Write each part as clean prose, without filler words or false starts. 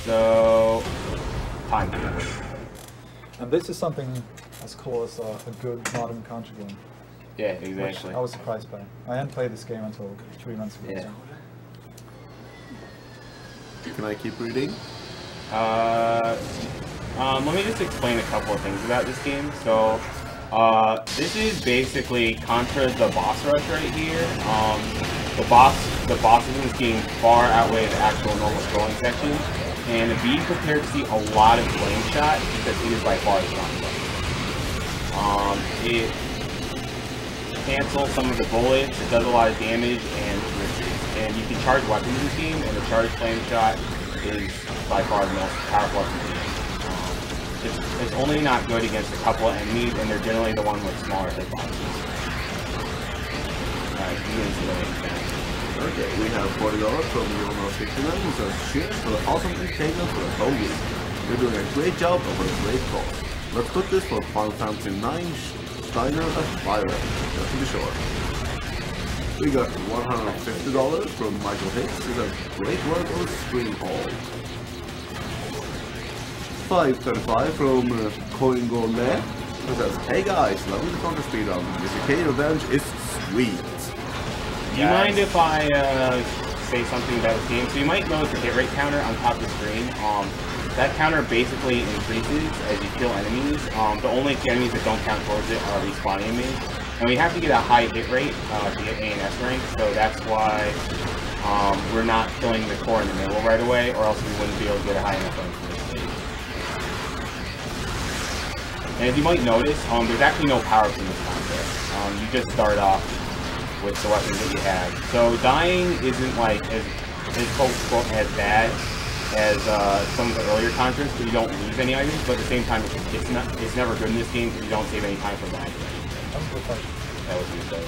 So, time. And this is something as cool as a good modern Contra game. Yeah, exactly. Which I was surprised by. I hadn't played this game until 3 months ago. Yeah. Can I keep reading? Let me just explain a couple of things about this game. So, this is basically Contra the boss rush right here. The bosses in this game far outweigh the actual normal scrolling section, and be prepared to see a lot of flame shot because it is by far the strongest weapon. It cancels some of the bullets, it does a lot of damage, and you can charge weapons in this game, and the charged flame shot is by far the most powerful weapon in the game. It's only not good against a couple of enemies, and they're generally the one with smaller hitboxes. Okay, we have $40 from Uyama 69 who says, cheers for the awesome entertainment for the whole week. You're doing a great job of a great cause. Let's put this for Final Fantasy 9 Steiner as Byron, just to be sure. We got $150 from Michael Hicks who says, great work on Screen Hall. $5.35 from Coin Gourmet who says, hey guys, loving the Contra speedrun. This Arcade Revenge is sweet. Do you mind if I say something about this game? So you might notice the hit rate counter on top of the screen. That counter basically increases as you kill enemies. The only enemies that don't count towards it are respawning enemies. And we have to get a high hit rate to get A and S rank, so that's why we're not killing the core in the middle right away, or else we wouldn't be able to get a high enough rank for this stage. And as you might notice, there's actually no power-ups in this contest. You just start off with the weapons that you have. So dying isn't like as bad as some of the earlier Contras, because you don't lose any items, but at the same time it's never good in this game because you don't save any time for dying. That was good.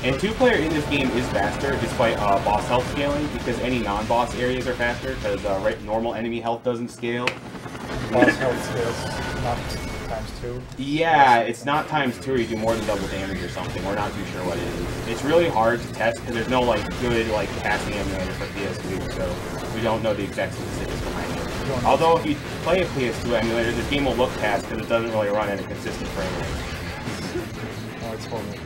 And 2-player in this game is faster despite boss health scaling, because any non-boss areas are faster because normal enemy health doesn't scale. Boss health scales not ×2? Yeah, it's not ×2, you do more than double damage or something. We're not too sure what it is. It's really hard to test because there's no good casting emulator for PS2, so we don't know the exact specifics behind it. Although if you play a PS2 emulator, this game will look past because it doesn't really run at a consistent frame rate. Oh, it's horrible.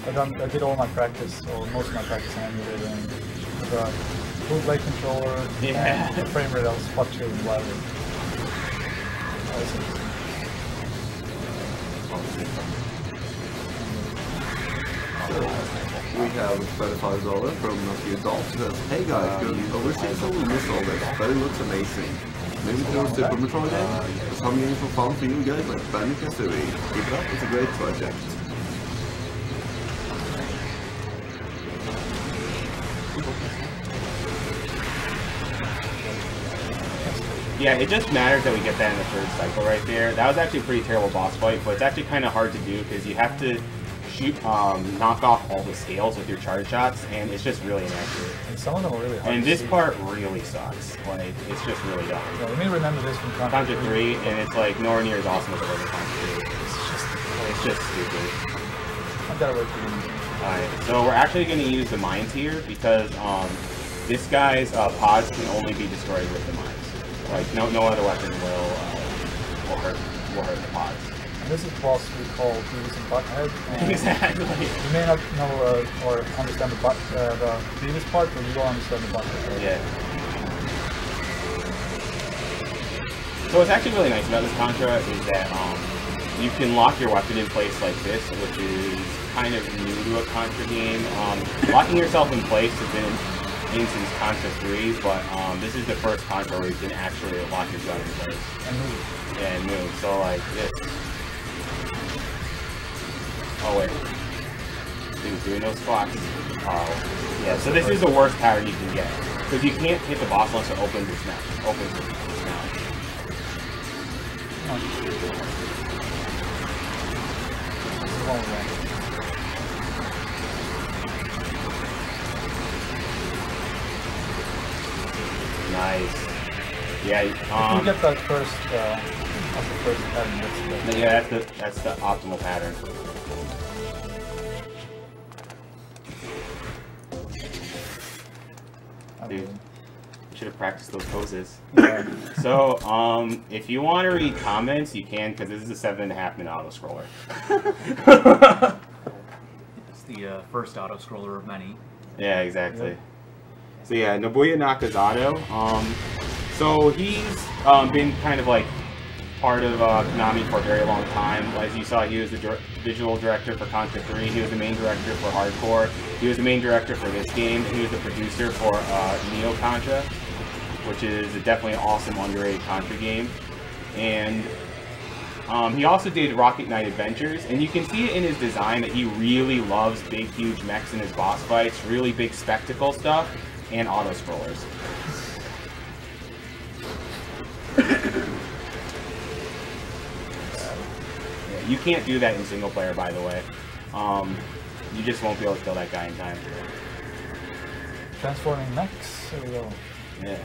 I did all my practice, or most of my practice on emulator, and with a Hurblat controller, and the frame rate I was fluctuating wildly. We have $35 from Matthew Dolph who says, hey guys, good overseas or miss all this, but it looks amazing. Maybe for Super Metroid game? There's some games for fun for you guys like Bandic and Sui. Keep it up, it's a great project. Yeah, it just matters that we get that in the third cycle right there. That was actually a pretty terrible boss fight, but it's actually kind of hard to do because you have to knock off all the scales with your charge shots, and it's just really inaccurate. And some of them are really hard. And this part really sucks. Like, it's just really dumb. Yeah, let me remember this from Contra 3, and it's like nowhere near as awesome as it was in Contra 2. It's just stupid. I've got to wait for you. Alright, so we're actually going to use the mines here because this guy's pods can only be destroyed with the mines. Like no other weapon will hurt the pods. And this is the boss we call Beavis and Butthead. Exactly. You may not know or understand the Beavis part, but you will understand the Butthead. Right? Yeah. So what's actually really nice about this Contra is that you can lock your weapon in place like this, which is kind of new to a Contra game. Locking yourself in place has been since Contra 3, but this is the first Contra where you can actually lock your gun in place. And move. Yeah, and move. So like this. Oh wait. Dude, doing those squats. Oh. Yeah, so this is the worst pattern you can get. Because you can't hit the boss unless it opens its mouth. Opens its mouth. Nice. Yeah. If you get that first, that's the first pattern. Yeah, that's the optimal pattern. Dude, you should have practiced those poses. Yeah. So, if you want to read comments, you can, because this is a 7.5-minute auto-scroller. It's the first auto-scroller of many. Yeah, exactly. Yeah. So yeah, Nobuya Nakazato. So he's been kind of like part of Konami for a very long time. As you saw, he was the visual director for Contra 3. He was the main director for Hardcore. He was the main director for this game. He was the producer for Neo Contra, which is definitely an awesome, underrated Contra game. And he also did Rocket Knight Adventures, and you can see it in his design that he really loves big, huge mechs in his boss fights, really big spectacle stuff, and auto-scrollers. Yeah, you can't do that in single player, by the way. You just won't be able to kill that guy in time. Transforming mechs, there we go. Yeah.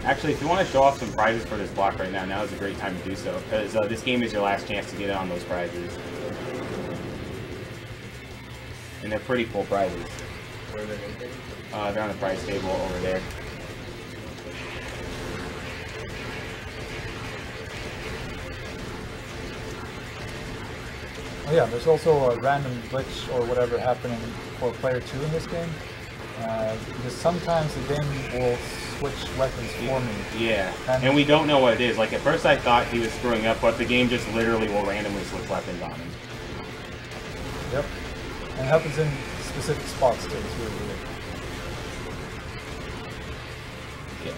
Actually, if you want to show off some prizes for this block right now, now is a great time to do so, because this game is your last chance to get on those prizes. And they're pretty cool prizes. Where are they located? They're on the prize table over there. Oh yeah, there's also a random glitch or whatever happening for player 2 in this game. Because sometimes the game will switch weapons for me. Yeah, and we don't know what it is. Like, at first I thought he was screwing up, but the game just literally will randomly switch weapons on him. Yep. And it happens in specific spots too, it's really weird. Okay.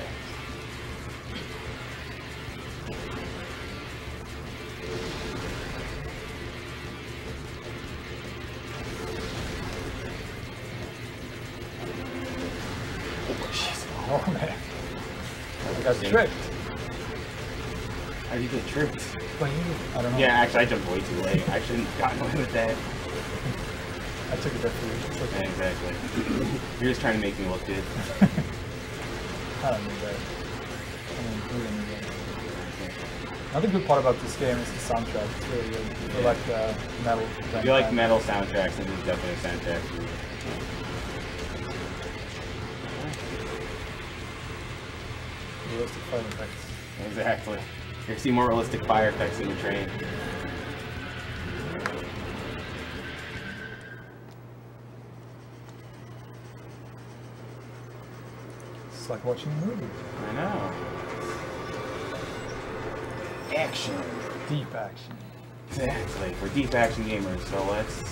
Oh man. I got tricked. How did you get tricked? But you, I don't know. Yeah, actually I jumped way too late. I shouldn't have gotten away with that. I took it there for you. Okay. Yeah, exactly. You're just trying to make me look good. I don't need that. I mean, you don't need that. Another good part about this game is the soundtrack. It's really good. If you like metal. If you like metal soundtracks, then this is definitely a soundtrack. Realistic fire effects. Exactly. You see more realistic fire effects in the train. It's like watching a movie. I know. Action. Deep action. Exactly. We're deep action gamers, so let's...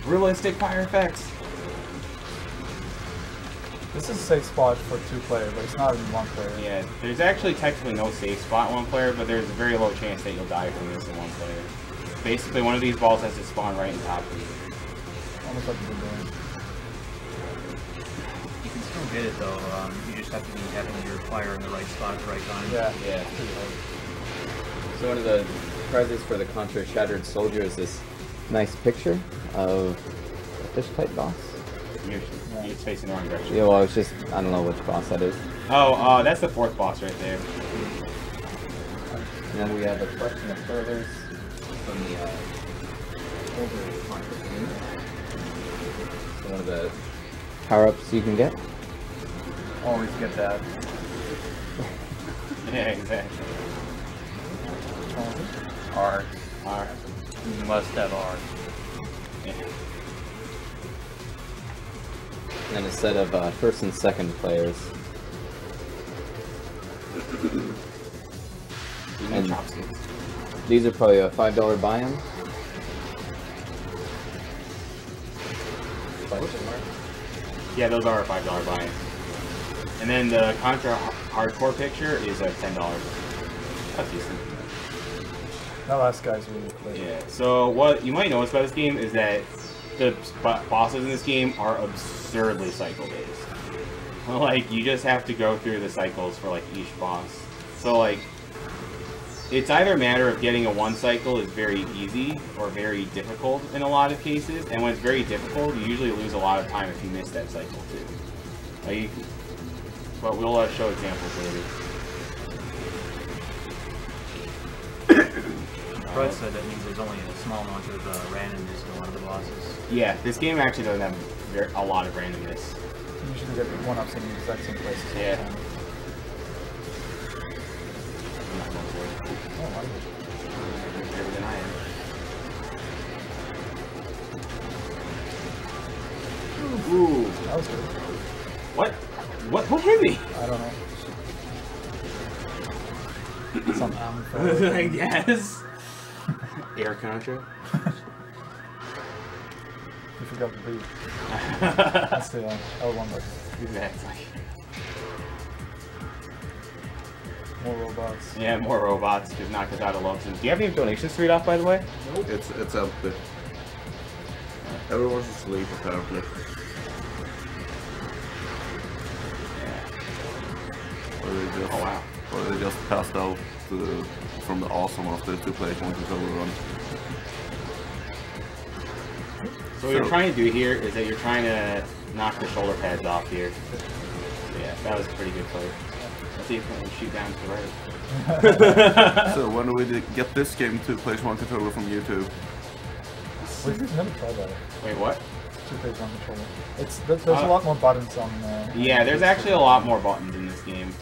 realistic fire effects. This is a safe spot for 2-player, but it's not in 1-player. Yeah, there's actually technically no safe spot in 1-player, but there's a very low chance that you'll die from this in 1-player. Basically, one of these balls has to spawn right on top of you. Almost like you're doing. You can still get it though, you just have to be having your fire in the right spot at the right time. Yeah, yeah. pretty hard. So one of the prizes for the Contra Shattered Soldier is this nice picture of a fish-type boss. You're facing the wrong direction. Yeah, well, it's just, I don't know which boss that is. Oh, that's the 4th boss right there. And then we have a collection of furthers from the older Contra game. So one of the power-ups you can get. Always get that. Yeah, exactly. Art. Art. You must have art. Yeah. And then a set of first and second players. And these are probably a $5 buy-in. Yeah, those are a $5 buy-in. And then the Contra hardcore picture is $10. That's decent. That last guy's really quick. Yeah, so what you might notice about this game is that the bosses in this game are absurdly cycle-based. Like, you just have to go through the cycles for, like, each boss. So, like, it's either a matter of getting a 1 cycle is very easy or very difficult in a lot of cases, and when it's very difficult, you usually lose a lot of time if you miss that cycle, too. Like, but we'll show examples later. Fred said that means there's only a small amount of randomness in a lot of the bosses. Yeah, this game actually doesn't have a lot of randomness. You usually get one-ups in the exact same places all Yeah. the time. Oh, wow. Better than I am. Ooh. That was good. What? What hit me? I don't know. Some amp. I guess. Air Contra. You forgot to breathe. That's the L1 button. Exactly. More robots. Yeah, more robots. Just knock us out of love. Do you have any donations to read off, by the way? Nope. It's empty. Everyone's asleep apparently. Yeah. Or they just, Oh wow. or they just passed out from the awesome of the 2-player controller run. So what you're trying to do here is that you're trying to knock the shoulder pads off here. So yeah, that was a pretty good play. Let's see if we can shoot down to the right. So when do we get this game to PlayStation 1 controller from YouTube? We've never tried that. Wait, what? 2-page one controller. There's a lot more buttons on. Yeah, there's actually a lot more buttons in this game.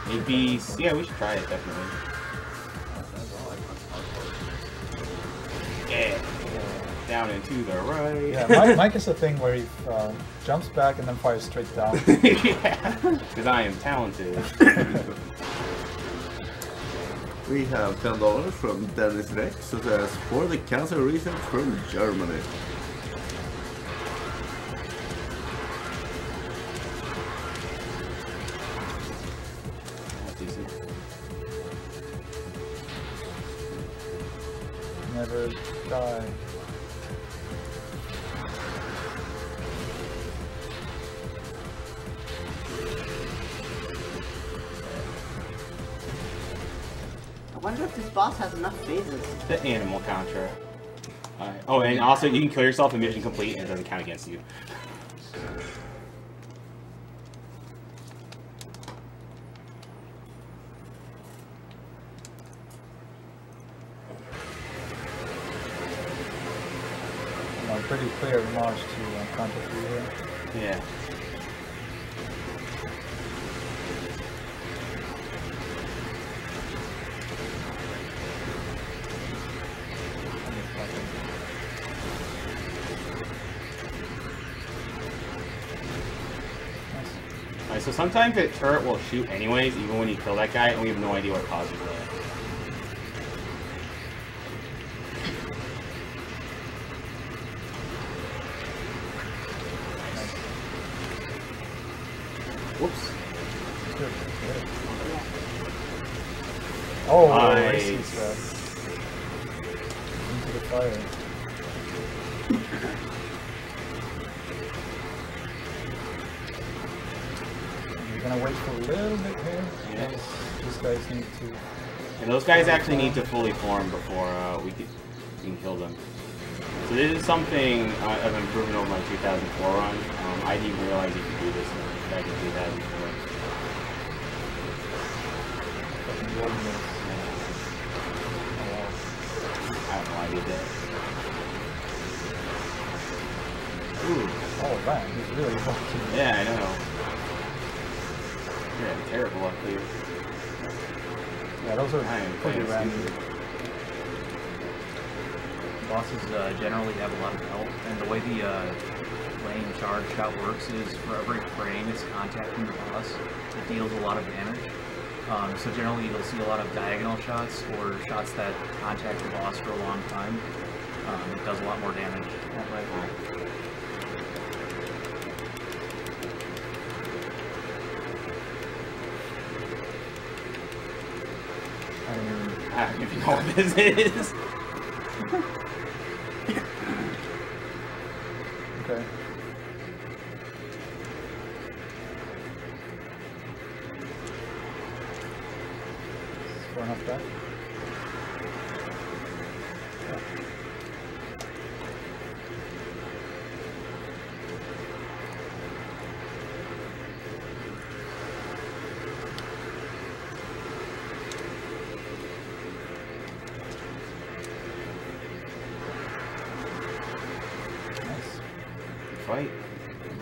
Maybe, yeah, we should try it definitely. Yeah. Down and to the right. Yeah, Mike is a thing where he jumps back and then fires straight down. Yeah, because I am talented. We have $10 from Dennis Rex, who says, for the cancer research from Germany. That's decent. Never die. I wonder if this boss has enough phases. The animal Contra. Alright. Oh, and also you can kill yourself in mission complete and it doesn't count against you. Pretty clear homage to Contra 3 here. Yeah. Alright, so sometimes the turret will shoot anyways, even when you kill that guy, and we have no idea what causes that. Whoops. Good. Oh, I see Nice. that. Into the fire. We're gonna wait for a little bit here. Yes. These guys need to. And those guys actually need to fully form before we can kill them. So this is something I've been improving over my 2004 run. I didn't even realize you could do this back in 2004. Fucking warm this. I have no idea that. Ooh. Oh man, he's really fucking. Yeah, I know. You're having terrible luck here. Yeah, those are I am pretty playing random. stupid. Bosses generally have a lot of health, and the way the lane charge shot works is for every frame it's contacting the boss, it deals a lot of damage. So generally you'll see a lot of diagonal shots, or shots that contact the boss for a long time. It does a lot more damage that way. I don't even know what this is. Okay. Far enough back. fight.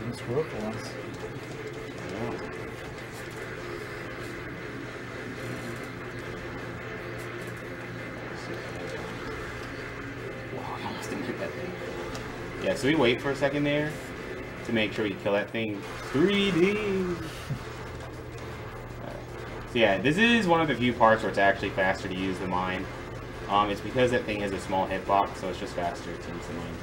Didn't screw up for once. Yeah. Wow, I almost didn't hit that thing. Yeah, so we wait for a second there to make sure we kill that thing. 3D! So yeah, this is one of the few parts where it's actually faster to use the mine. It's because that thing has a small hitbox, so it's just faster to use the mine.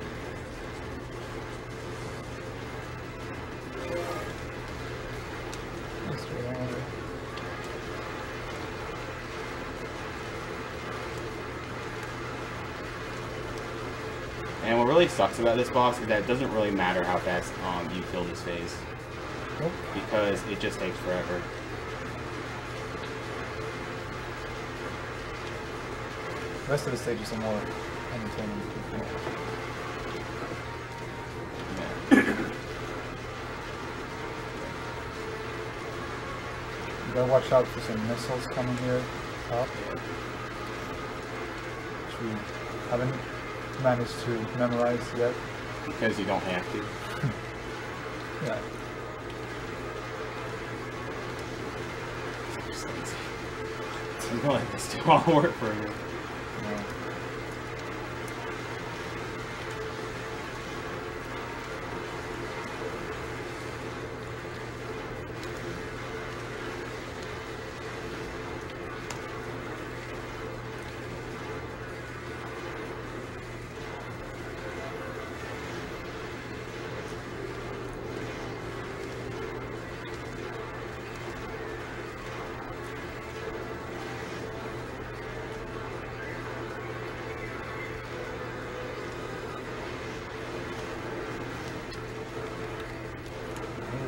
And what really sucks about this boss is that it doesn't really matter how fast you kill this phase. Nope. Because it just takes forever. The rest of the stages are more entertaining. You gotta watch out for some missiles coming here up, which we haven't managed to memorize yet. Because you don't have to. Yeah. I'm gonna let this do all the work for you.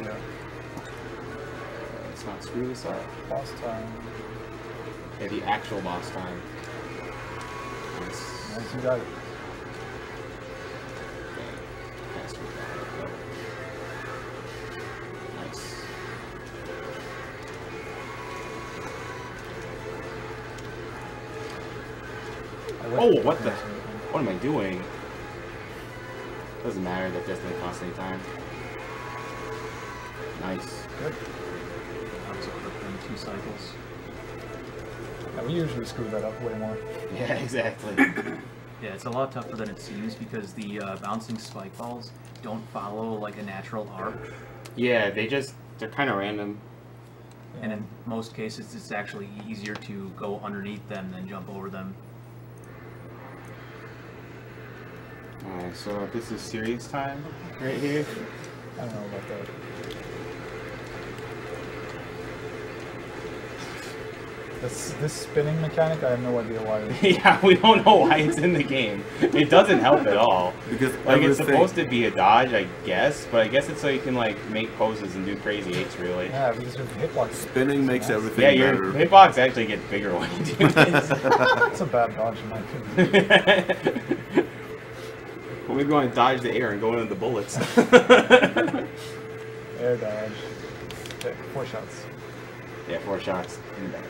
Yeah. Let's not screw this up. Boss time. Yeah, the actual boss time. Nice. Nice, you got it. Faster. Nice. Oh, what the? What am I doing? Doesn't matter, that doesn't cost any time. Nice. Good. That was a quick one, 2 cycles. Yeah, we usually screw that up way more. Yeah, exactly. Yeah, it's a lot tougher than it seems because the bouncing spike balls don't follow like a natural arc. Yeah, they're kind of random. And in most cases, it's actually easier to go underneath them than jump over them. Alright, so this is serious time right here. I don't know about that. This spinning mechanic, I have no idea why. Yeah, we don't know why it's in the game. It doesn't help at all. Because like, it's supposed to be a dodge, I guess, but I guess it's so you can, like, make poses and do crazy hits, really. Yeah, because your hitbox. Spinning makes everything Yeah, your better. hitbox actually gets bigger when you do this. That's a bad dodge in my opinion. We're going to dodge the air and go into the bullets. Air dodge. Okay, 4 shots. Yeah, 4 shots in the back.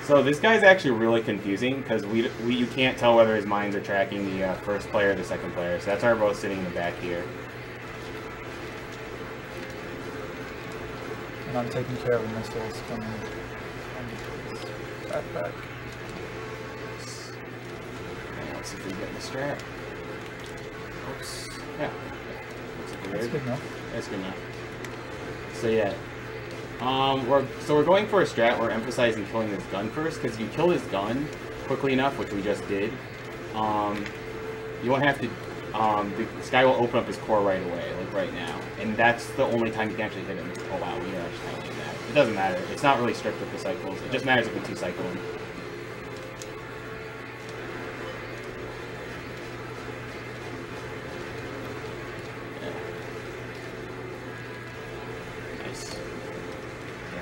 So this guy's actually really confusing because you can't tell whether his mines are tracking the first player or the second player. So that's why we're both sitting in the back here. And I'm taking care of the missiles coming back. And let's see if we get in the strat. Oops. Yeah. Looks like we're That's good. good enough. That's good enough. So yeah. We're going for a strat. We're emphasizing killing his gun first, because if you kill his gun quickly enough, which we just did, you won't have to. This guy will open up his core right away, like right now, and that's the only time you can actually hit him. Oh wow, we are actually doing that. It doesn't matter. It's not really strict with the cycles. It just matters if we 2-cycle him.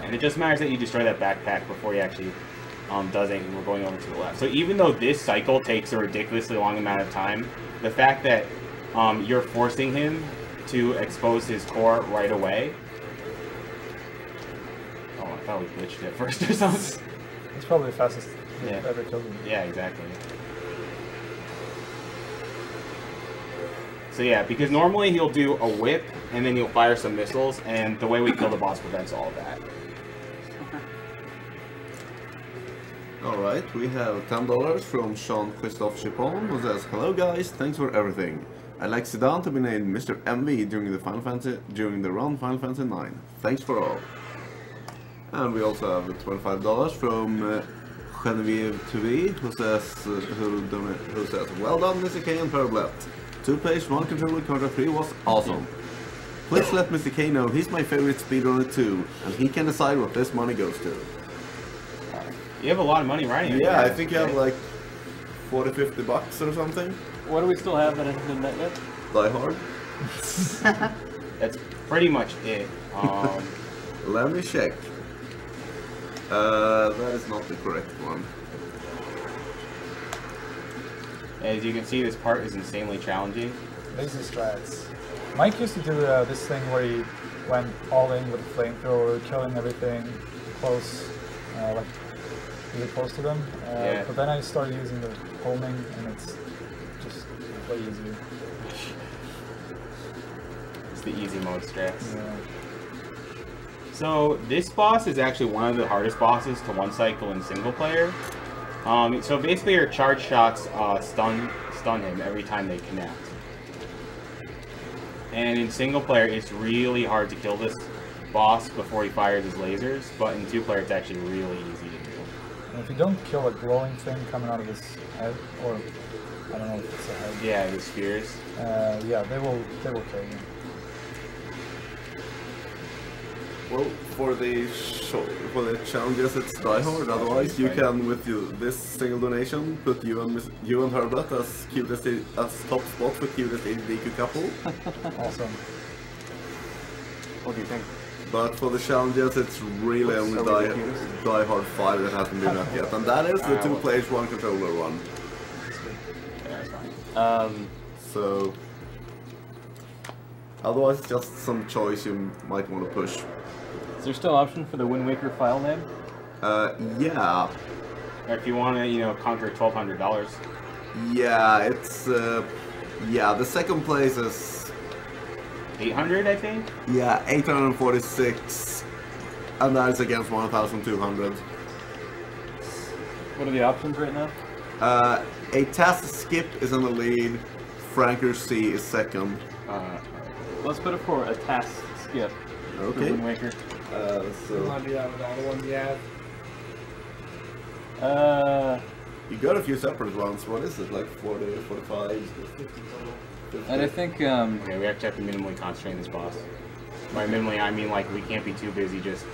And it just matters that you destroy that backpack before he actually does anything. We're going over to the left. So even though this cycle takes a ridiculously long amount of time, the fact that you're forcing him to expose his core right away. Oh, I thought we glitched it first or something. It's probably the fastest we've Yeah. ever killed him. Yeah, exactly. So yeah, because normally he'll do a whip, and then he'll fire some missiles, and the way we kill the boss prevents all of that. Alright, we have $10 from Sean Christophe Chipon, who says, "Hello guys, thanks for everything. I'd like Zidane to be named Mr. MV during the run Final Fantasy 9. Thanks for all." And we also have $25 from Genevieve TV, who says, "Well done, Mr. K and Hurblat. 2 players, 1 controller, Contra 3 was awesome. Please let Mr. K know he's my favorite speedrunner too, and he can decide what this money goes to." You have a lot of money riding it. Yeah, I think you have like 40-50 bucks or something. What do we still have that hasn't been met yet? Die Hard. That's pretty much it. Let me check. That is not the correct one. As you can see, this part is insanely challenging. Lazy strats. Mike used to do this thing where he went all in with a flamethrower, killing everything close, like really close to them. Yeah. But then I started using the homing, and it's just way easier. It's the easy mode strats. Yeah. So this boss is actually one of the hardest bosses to one cycle in single player. So basically your charge shots stun him every time they connect. And in single player it's really hard to kill this boss before he fires his lasers, but in 2-player it's actually really easy to do. And if you don't kill a glowing thing coming out of his head, or I don't know if it's a head. Yeah, the spheres. Yeah, they will kill you. Well, for the challenges, it's Die Hard. Otherwise, you can, with this single donation, put you and Hurblat as top spot for cutest AGDQ couple. Awesome. What do you think? But for the challenges, it's really only Die Hard 5 that hasn't been up yet, and that is the 2 players, 1 controller one. Yeah, that's fine. So otherwise, it's just some choice you might want to push. Is there still option for the Wind Waker file name? Yeah. If you want to, conquer $1,200. Yeah, it's yeah. The second place is 800, I think. Yeah, 846, and that is against 1,200. What are the options right now? A task skip is in the lead. Franker C is second. Let's put it for a task skip. Okay. For Wind Waker. So Want to do that with all the ones you have? you got a few separate ones. What is it, like 40, 45? 50 total. And I think Okay, we actually have to minimally concentrate on this boss. By minimally, I mean like we can't be too busy just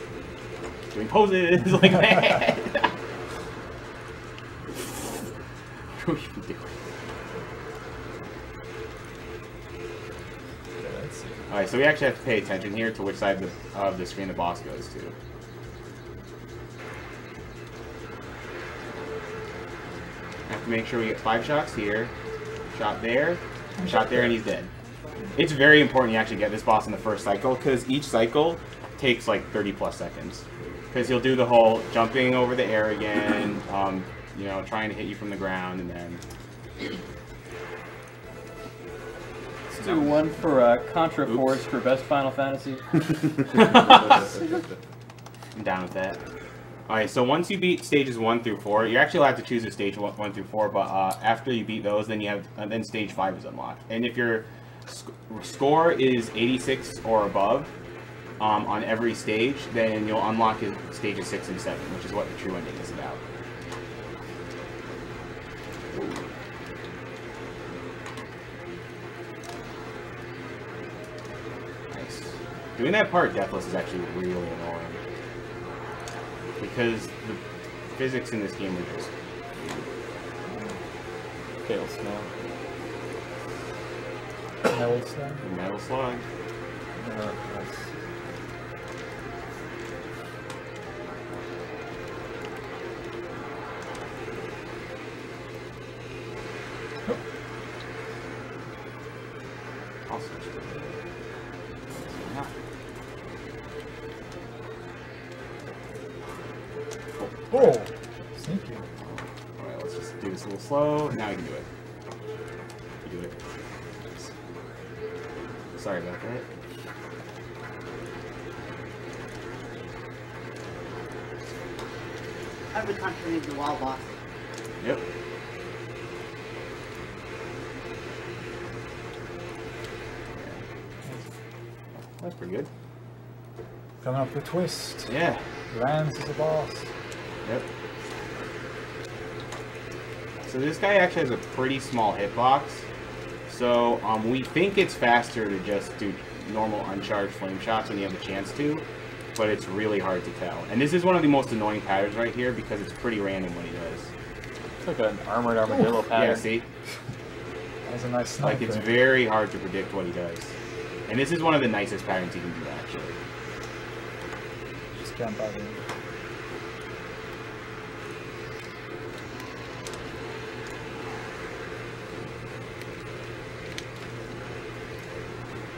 doing poses like that. What you do? Alright, so we actually have to pay attention here to which side of the screen the boss goes to. Have to make sure we get 5 shots here, shot there, and he's dead. It's very important you actually get this boss in the first cycle, because each cycle takes like 30+ seconds. Because he'll do the whole jumping over the air again, trying to hit you from the ground, and then... let's do one for Contra Force for best Final Fantasy. I'm down with that. Alright, so once you beat stages 1 through 4, you actually have to choose a stage 1 through 4, but after you beat those, then you have then stage 5 is unlocked. And if your score is 86 or above on every stage, then you'll unlock stages 6 and 7, which is what the true ending is about. Nice. Doing that part deathless is actually really annoying. Because the physics in this game are just... Fail snow. Metal slug. The metal slug. Awesome. Oh, sneaky. Alright, let's just do this a little slow. Now you can do it. You do it. sorry about that. Every country needs a wall boss. Yep. That's pretty good. Coming up with a twist. Yeah. Lance is a boss. Yep. So this guy actually has a pretty small hitbox. So we think it's faster to just do normal uncharged flame shots when you have a chance to, but it's really hard to tell. And this is one of the most annoying patterns right here because it's pretty random what he does. It's like an armored armadillo pattern. Yeah, see? That's a nice snipe. Like, it's there. very hard to predict what he does. And this is one of the nicest patterns you can do, actually. Just jump out here.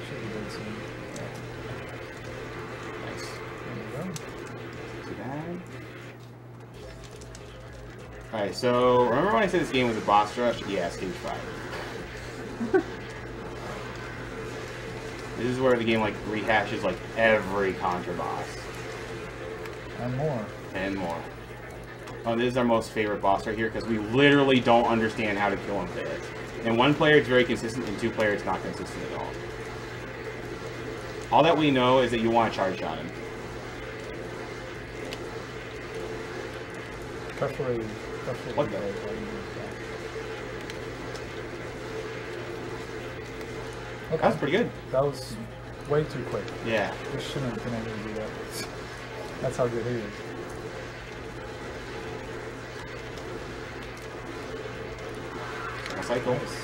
Should be good soon. Nice. There we go. Too bad. Alright, so remember when I said this game was a boss rush? Yeah, stage 5. This is where the game like rehashes like every Contra boss. And more. And more. Oh, this is our most favorite boss right here because we literally don't understand how to kill him with it. In one player it's very consistent, in 2 player it's not consistent at all. All that we know is that you want to charge shot him. Preferably What the? Okay. That's pretty good. That was way too quick. Yeah. We shouldn't have been able to do that. That's how good he is. A cycle. Nice.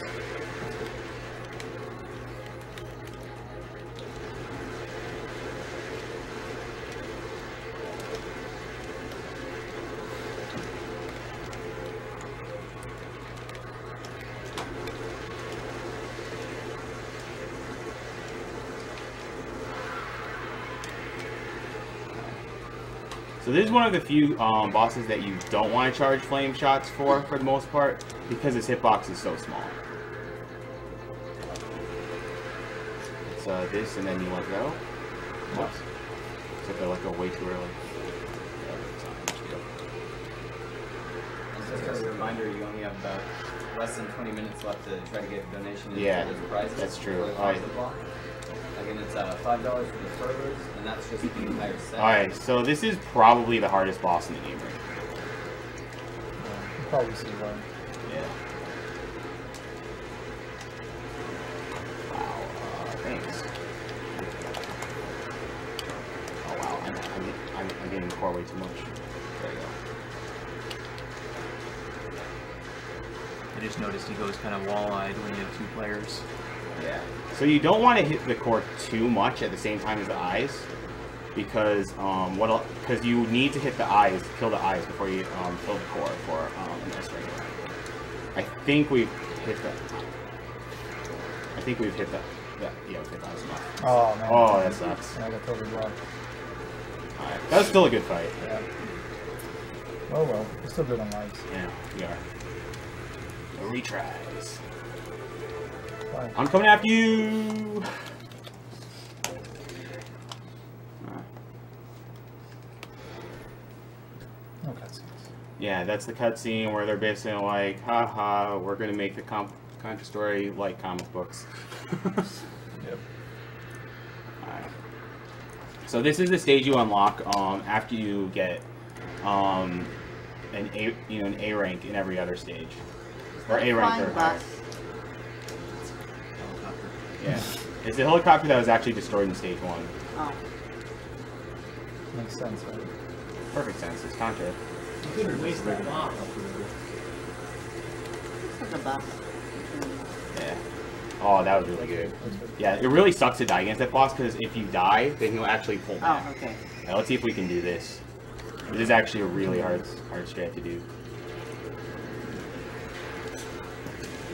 So this is one of the few bosses that you don't want to charge flame shots for the most part, because his hitbox is so small. It's this, and then you let go. Whoops. Except I let go way too early. Just as a reminder, you only have about less than 20 minutes left to try to get a donation into Yeah, those prizes. that's true. For the Alright. block. Again, it's $5 for the servers, and that's just the entire set. Alright, so this is probably the hardest boss in the game right You probably see why. Yeah. Wow, thanks. Oh wow, I'm getting the core way too much. There you go. I just noticed he goes kind of wall-eyed when you have 2 players. Yeah. So you don't want to hit the core too much at the same time as the eyes, because because you need to hit the eyes, kill the eyes before you kill the core for an S-ring. I think we've hit the. Yeah, we've hit the eyes enough. Oh man. Oh, that sucks. Yeah, I got totally blocked. Alright, that was still a good fight. Yeah. Oh well, we're still good on lives. Yeah, we are. No retries. Fine. I'm coming after you! No cutscenes. Yeah, that's the cutscene where they're basically like, haha, we're gonna make the Contra story like comic books. Yep. Alright. So this is the stage you unlock after you get an A rank in every other stage. Or A rank or higher. Yeah. It's the helicopter that was actually destroyed in stage 1. Oh. Makes sense, right? Perfect sense, it's Contra. You couldn't waste that bomb. This is a boss. Yeah. Oh, that was really good. Yeah, it really sucks to die against that boss, because if you die, then he'll actually pull back. Oh, okay. Now, let's see if we can do this. This is actually a really hard strat to do.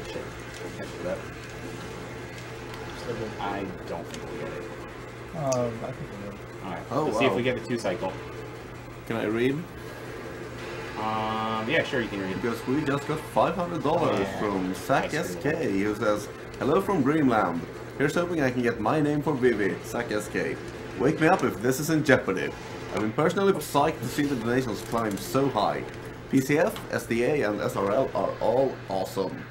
Shit. Catch it up. Still good. I don't think we'll get it. I think we will. Alright, Oh, let's see if wow. we get the 2 cycle. Can I read? Yeah, sure, you can read. Because we just got $500 Yeah. from Zach Nice. SK, who says, "Hello from Greenland. Here's hoping I can get my name for Vivi, Zack SK. Wake me up if this is in jeopardy. I've been personally psyched to see the donations climb so high. PCF, SDA, and SRL are all awesome.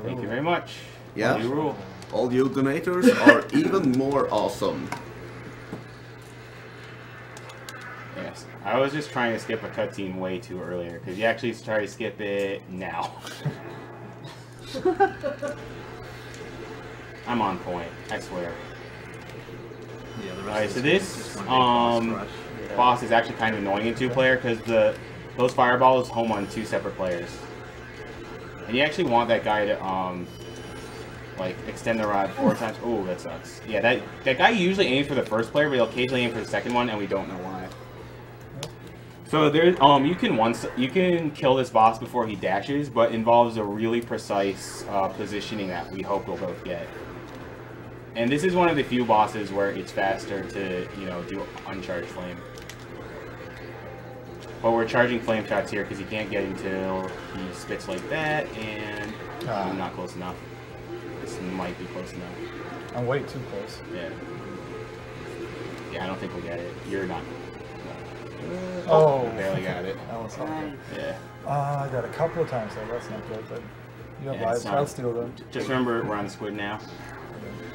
Thank you very much. Yeah. You rule. All you donators are even more awesome. Yes. I was just trying to skip a cutscene way too earlier, because you actually try to skip it now. I'm on point, I swear. Yeah, the rest Alright, of so this this is just one big boss rush. boss is actually kind of annoying in 2-player, because those fireballs home on 2 separate players. And you actually want that guy to, like, extend the rod 4 times. Oh, that sucks. Yeah, that guy usually aims for the first player, but he'll occasionally aim for the second one, and we don't know why. So there's you can kill this boss before he dashes, but involves a really precise positioning that we hope we'll both get. And this is one of the few bosses where it's faster to, you know, do uncharged flame. But we're charging flame shots here because he can't get until he spits like that, and I'm not close enough. This might be close enough. I'm way too close. Yeah. Yeah, I don't think we'll get it. You're not. Oh, Barely got it. That was something. Yeah. I got a couple of times though. That's not good, but you have lives. I'll steal them. Just remember, we're on the squid now.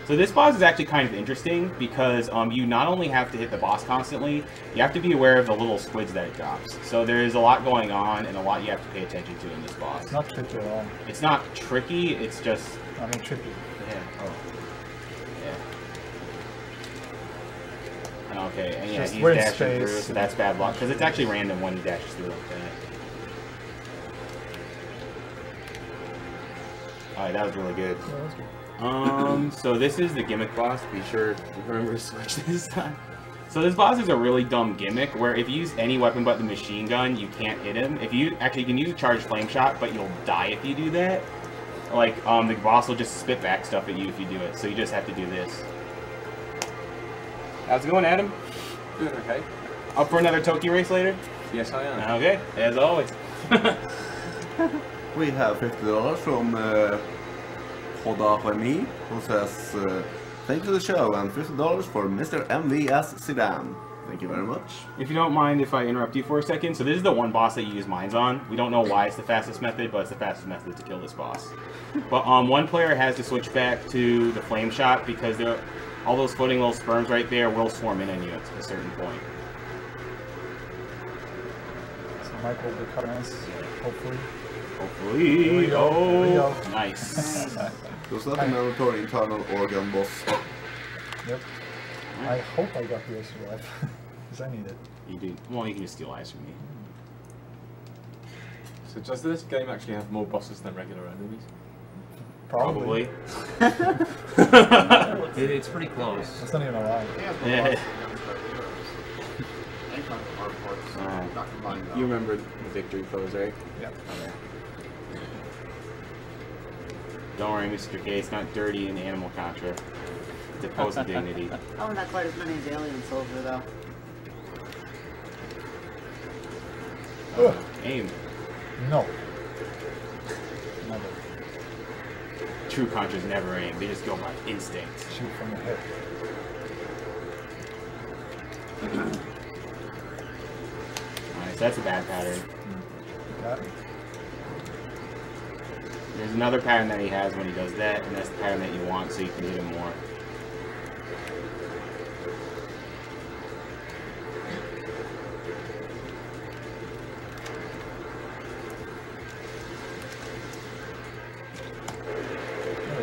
So this boss is actually kind of interesting because you not only have to hit the boss constantly, you have to be aware of the little squids that it drops. So there's a lot going on and a lot you have to pay attention to in this boss. It's not tricky at all. It's not tricky, it's just... I mean tricky. Yeah. Oh. Yeah. Okay, and yeah, Just he's we're in dashing space. through, so that's bad luck, because it's actually random when he dashes through like that. Alright, that was really good. Yeah, that's good. So this is the gimmick boss. Be sure to remember to switch this time. So this boss is a really dumb gimmick where if you use any weapon but the machine gun, you can't hit him. If you actually, you can use charged flame shot, but you'll die if you do that. Like, the boss will just spit back stuff at you if you do it. So you just have to do this. How's it going, Adam? Doing okay. Up for another Toki race later? Yes, I am. Okay, as always. We have $50 from Remy, who says, thank you to the show, and $50 for Mr. MVS Sedan. Thank you very much. If you don't mind if I interrupt you for a second, so this is the one boss that you use mines on. We don't know why it's the fastest method, but it's the fastest method to kill this boss. But one player has to switch back to the flame shot because all those floating little sperms right there will swarm in on you at a certain point. So Mike will be cutting us, hopefully. Hopefully. Here we go. Oh, Here we go. Nice. Was that a mandatory internal organ boss? Yep. I hope I got the extra life, because I need it. You do. Well, you can just steal eyes from me. So does this game actually have more bosses than regular enemies? Probably. It's pretty close. That's not even a lie. Yeah. You remember the victory pose, right? Yeah. Okay. Don't worry, Mr. K, it's not dirty in Animal Contra. It's a pose of dignity. Oh, not quite as many as Alien Soldier, though. Aim. No. Never. True Contras never aim, they just go by instinct. Shoot from the hip. Alright, so that's a bad pattern. Got it. There's another pattern that he has when he does that, and that's the pattern that you want so you can hit him more.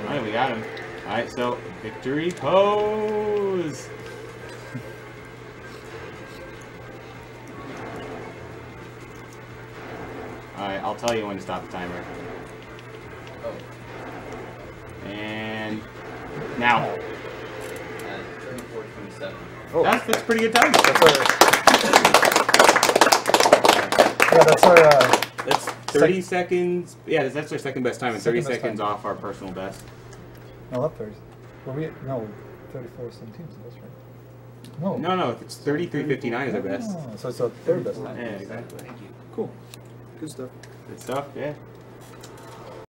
Alright, we got him. Alright, so, victory pose! Alright, I'll tell you when to stop the timer. And now. 24:27. Oh. That's pretty good time. That's our That's 30 seconds. Yeah, that's our second best time, and 30 Second best seconds time. off our personal best. no, not 30. Were we? No, 34 17. So that's right. No. No, it's 33:59 is our best. Oh, so it's our third best time. Yeah, exactly. Cool. Good stuff. Good stuff, yeah.